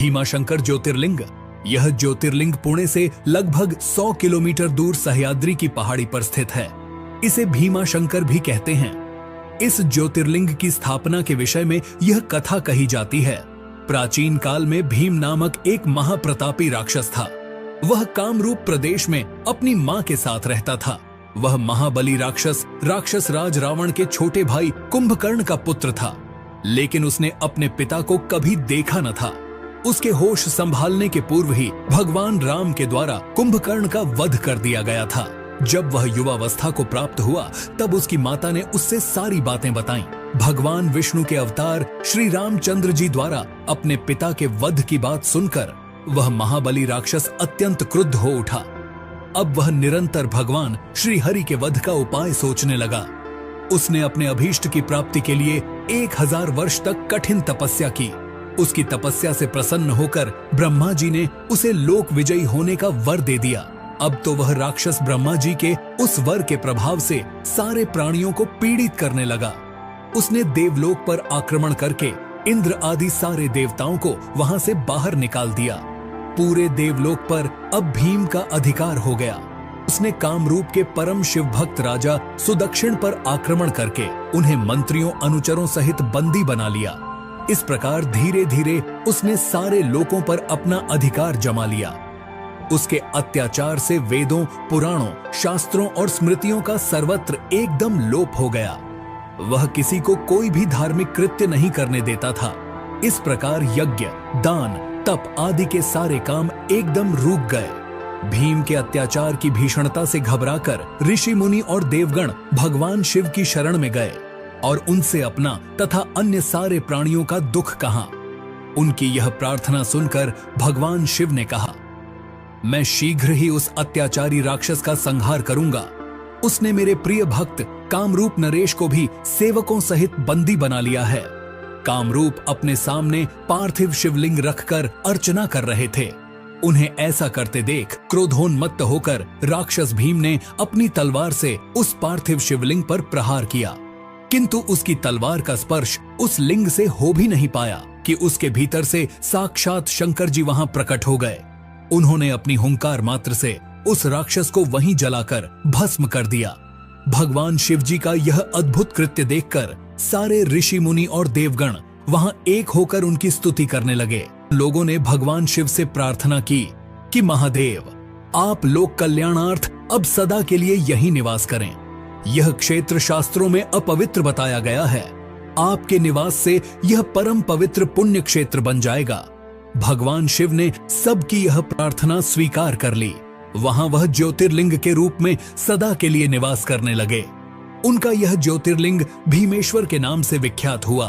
भीमाशंकर ज्योतिर्लिंग। यह ज्योतिर्लिंग पुणे से लगभग 100 किलोमीटर दूर सह्याद्री की पहाड़ी पर स्थित है। इसे भीमाशंकर भी कहते हैं। इस ज्योतिर्लिंग की स्थापना के विषय में यह कथा कही जाती है। प्राचीन काल में भीम नामक एक महाप्रतापी राक्षस था। वह कामरूप प्रदेश में अपनी मां के साथ रहता था। वह महाबली राक्षस राज रावण के छोटे भाई कुंभकर्ण का पुत्र था, लेकिन उसने अपने पिता को कभी देखा न था। उसके होश संभालने के पूर्व ही भगवान राम के द्वारा कुंभकर्ण का वध कर दिया गया था। जब वह युवावस्था को प्राप्त हुआ तब उसकी माता ने उससे सारी बातें बताईं। भगवान विष्णु के अवतार श्री रामचंद्र जी द्वारा अपने पिता के वध की बात सुनकर वह महाबली राक्षस अत्यंत क्रुद्ध हो उठा। अब वह निरंतर भगवान श्री हरि के वध का उपाय सोचने लगा। उसने अपने अभीष्ट की प्राप्ति के लिए 1000 वर्ष तक कठिन तपस्या की। उसकी तपस्या से प्रसन्न होकर ब्रह्मा जी ने उसे लोक विजयी होने का वर दे दिया। अब तो वह राक्षस ब्रह्मा जी के उस वर के प्रभाव से सारे प्राणियों को पीड़ित करने लगा। उसने देवलोक पर आक्रमण करके इंद्र आदि सारे देवताओं को वहां से बाहर निकाल दिया। पूरे देवलोक पर अब भीम का अधिकार हो गया। उसने कामरूप के परम शिव भक्त राजा सुदक्षिण पर आक्रमण करके उन्हें मंत्रियों अनुचरों सहित बंदी बना लिया। इस प्रकार धीरे धीरे उसने सारे लोकों पर अपना अधिकार जमा लिया। उसके अत्याचार से वेदों, पुराणों, शास्त्रों और स्मृतियों का सर्वत्र एकदम लोप हो गया। वह किसी को कोई भी धार्मिक कृत्य नहीं करने देता था। इस प्रकार यज्ञ, दान, तप आदि के सारे काम एकदम रुक गए। भीम के अत्याचार की भीषणता से घबराकर ऋषि मुनि और देवगण भगवान शिव की शरण में गए और उनसे अपना तथा अन्य सारे प्राणियों का दुख कहा। उनकी यह प्रार्थना सुनकर भगवान शिव ने कहा, मैं शीघ्र ही उस अत्याचारी राक्षस का संहार करूंगा। उसने मेरे प्रिय भक्त कामरूप नरेश को भी सेवकों सहित बंदी बना लिया है। कामरूप अपने सामने पार्थिव शिवलिंग रखकर अर्चना कर रहे थे। उन्हें ऐसा करते देख क्रोधोन्मत्त होकर राक्षस भीम ने अपनी तलवार से उस पार्थिव शिवलिंग पर प्रहार किया, किंतु उसकी तलवार का स्पर्श उस लिंग से हो भी नहीं पाया कि उसके भीतर से साक्षात शंकर जी वहां प्रकट हो गए। उन्होंने अपनी हुंकार मात्र से उस राक्षस को वहीं जलाकर भस्म कर दिया। भगवान शिव जी का यह अद्भुत कृत्य देखकर सारे ऋषि मुनि और देवगण वहां एक होकर उनकी स्तुति करने लगे। लोगों ने भगवान शिव से प्रार्थना की कि महादेव, आप लोक कल्याणार्थ अब सदा के लिए यहीं निवास करें। यह क्षेत्र शास्त्रों में अपवित्र बताया गया है। आपके निवास से यह परम पवित्र पुण्य क्षेत्र बन जाएगा। भगवान शिव ने सबकी यह प्रार्थना स्वीकार कर ली। वहां वह ज्योतिर्लिंग के रूप में सदा के लिए निवास करने लगे। उनका यह ज्योतिर्लिंग भीमेश्वर के नाम से विख्यात हुआ।